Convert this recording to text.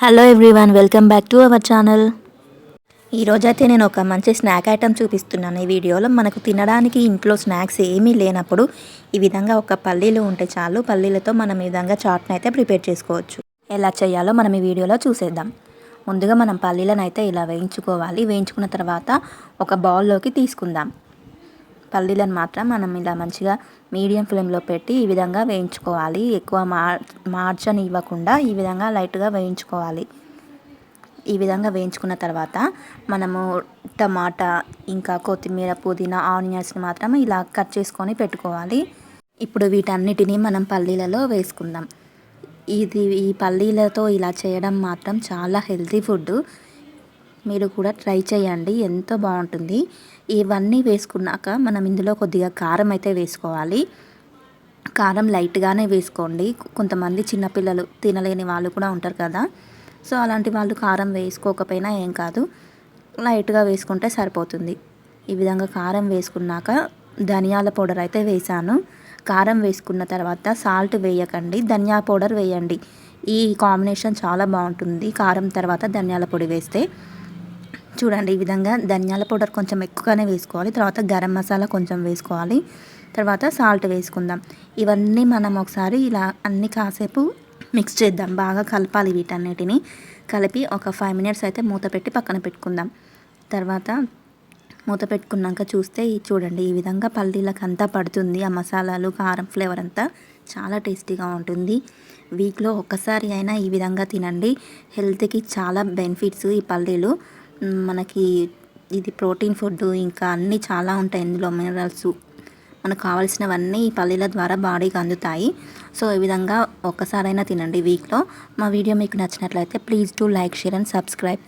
Hello everyone, welcome back to our channel. ఈరోజైతే నేను ఒక మంచి స్నాక్ ఐటెం చూపిస్తున్నాను. ఈ వీడియోలో మనకు తినడానికి ఇంట్లో స్నాక్స్ ఏమీ లేనప్పుడు ఈ విధంగా ఒక పల్లీలు ఉంటే చాలు. పల్లీలతో మనం ఈ విధంగా చాట్ని అయితే ప్రిపేర్ చేసుకోవచ్చు. ఎలా చేయాలో మనం ఈ వీడియోలో చూసేద్దాం. ముందుగా మనం పల్లీలను అయితే ఇలా వేయించుకోవాలి. వేయించుకున్న తర్వాత ఒక బౌల్లోకి తీసుకుందాం. పల్లీలను మాత్రం మనం ఇలా మంచిగా మీడియం ఫ్లేమ్లో పెట్టి ఈ విధంగా వేయించుకోవాలి. ఎక్కువ మార్చని ఇవ్వకుండా ఈ విధంగా లైట్గా వేయించుకోవాలి. ఈ విధంగా వేయించుకున్న తర్వాత మనము టమాటా, ఇంకా కొత్తిమీర, పుదీనా, ఆనియన్స్ని మాత్రం ఇలా కట్ చేసుకొని పెట్టుకోవాలి. ఇప్పుడు వీటన్నిటిని మనం పల్లీలలో వేసుకుందాం. ఈ పల్లీలతో ఇలా చేయడం మాత్రం చాలా హెల్తీ ఫుడ్. మీరు కూడా ట్రై చేయండి, ఎంతో బాగుంటుంది. ఇవన్నీ వేసుకున్నాక మనం ఇందులో కొద్దిగా కారం అయితే వేసుకోవాలి. కారం లైట్గానే వేసుకోండి. కొంతమంది చిన్నపిల్లలు తినలేని వాళ్ళు కూడా ఉంటారు కదా, సో అలాంటి వాళ్ళు కారం వేసుకోకపోయినా ఏం కాదు, లైట్గా వేసుకుంటే సరిపోతుంది. ఈ విధంగా కారం వేసుకున్నాక ధనియాల పౌడర్ అయితే వేసాను. కారం వేసుకున్న తర్వాత సాల్ట్ వేయకండి, ధనియా పౌడర్ వేయండి. ఈ కాంబినేషన్ చాలా బాగుంటుంది. కారం తర్వాత ధనియాల పొడి వేస్తే చూడండి. ఈ విధంగా ధనియాల పౌడర్ కొంచెం ఎక్కువగానే వేసుకోవాలి. తర్వాత గరం మసాలా కొంచెం వేసుకోవాలి. తర్వాత సాల్ట్ వేసుకుందాం. ఇవన్నీ మనం ఒకసారి ఇలా అన్ని కాసేపు మిక్స్ చేద్దాం. బాగా కలపాలి. వీటన్నిటిని కలిపి ఒక 5 minutes అయితే మూత పెట్టి పక్కన పెట్టుకుందాం. తర్వాత మూత పెట్టుకున్నాక చూస్తే చూడండి, ఈ విధంగా పల్లీలకు అంతా పడుతుంది. ఆ మసాలాలు, కారం ఫ్లేవర్ అంతా చాలా టేస్టీగా ఉంటుంది. వీక్లో ఒక్కసారి అయినా ఈ విధంగా తినండి. హెల్త్కి చాలా బెనిఫిట్స్. ఈ పల్లీలు మనకి ఇది ప్రోటీన్ ఫుడ్, ఇంకా అన్నీ చాలా ఉంటాయి ఇందులో, మినరల్స్. మనకు కావాల్సినవన్నీ ఈ పల్లీల ద్వారా బాడీకి అందుతాయి. సో ఈ విధంగా ఒక్కసారైనా తినండి వీక్లో. మా వీడియో మీకు నచ్చినట్లయితే please do like, share and subscribe.